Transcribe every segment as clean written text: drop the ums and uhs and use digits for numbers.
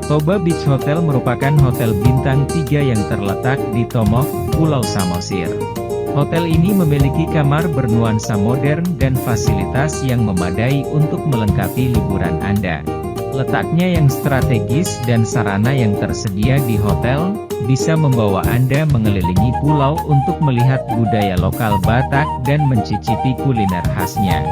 Toba Beach Hotel merupakan hotel bintang 3 yang terletak di Tomok, Pulau Samosir. Hotel ini memiliki kamar bernuansa modern dan fasilitas yang memadai untuk melengkapi liburan Anda. Letaknya yang strategis dan sarana yang tersedia di hotel, bisa membawa Anda mengelilingi pulau untuk melihat budaya lokal Batak dan mencicipi kuliner khasnya.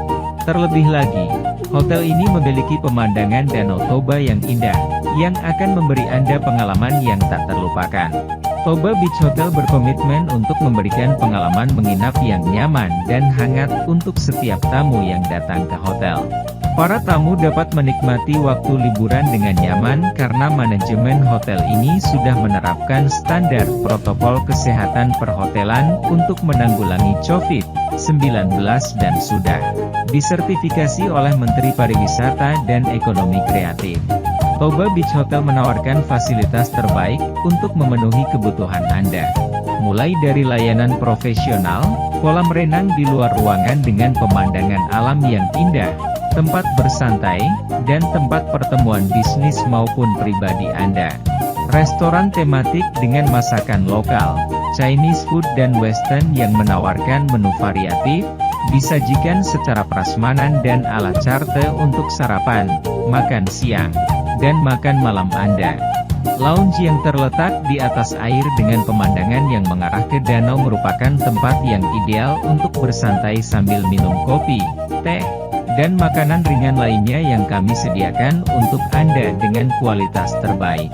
Terlebih lagi, hotel ini memiliki pemandangan Danau Toba yang indah, yang akan memberi Anda pengalaman yang tak terlupakan. Toba Beach Hotel berkomitmen untuk memberikan pengalaman menginap yang nyaman dan hangat untuk setiap tamu yang datang ke hotel. Para tamu dapat menikmati waktu liburan dengan nyaman karena manajemen hotel ini sudah menerapkan standar protokol kesehatan perhotelan untuk menanggulangi COVID-19 dan sudah disertifikasi oleh Menteri Pariwisata dan Ekonomi Kreatif. Toba Beach Hotel menawarkan fasilitas terbaik untuk memenuhi kebutuhan Anda. Mulai dari layanan profesional, kolam renang di luar ruangan dengan pemandangan alam yang indah, tempat bersantai, dan tempat pertemuan bisnis maupun pribadi Anda. Restoran tematik dengan masakan lokal, Chinese food dan Western yang menawarkan menu variatif, disajikan secara prasmanan dan ala carte untuk sarapan, makan siang, dan makan malam Anda. Lounge yang terletak di atas air dengan pemandangan yang mengarah ke danau merupakan tempat yang ideal untuk bersantai sambil minum kopi, teh, dan makanan ringan lainnya yang kami sediakan untuk Anda dengan kualitas terbaik.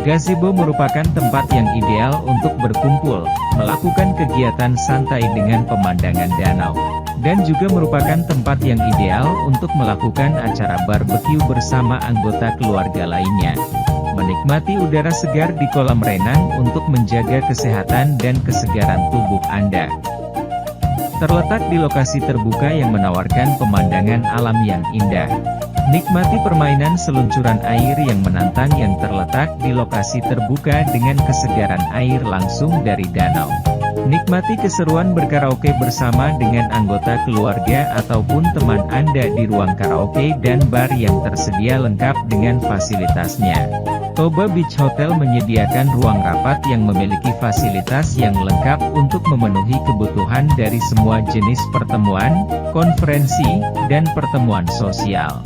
Gazebo merupakan tempat yang ideal untuk berkumpul, melakukan kegiatan santai dengan pemandangan danau, dan juga merupakan tempat yang ideal untuk melakukan acara barbeque bersama anggota keluarga lainnya. Menikmati udara segar di kolam renang untuk menjaga kesehatan dan kesegaran tubuh Anda. Terletak di lokasi terbuka yang menawarkan pemandangan alam yang indah. Nikmati permainan seluncuran air yang menantang yang terletak di lokasi terbuka dengan kesegaran air langsung dari danau. Nikmati keseruan berkaraoke bersama dengan anggota keluarga ataupun teman Anda di ruang karaoke dan bar yang tersedia lengkap dengan fasilitasnya. Toba Beach Hotel menyediakan ruang rapat yang memiliki fasilitas yang lengkap untuk memenuhi kebutuhan dari semua jenis pertemuan, konferensi, dan pertemuan sosial.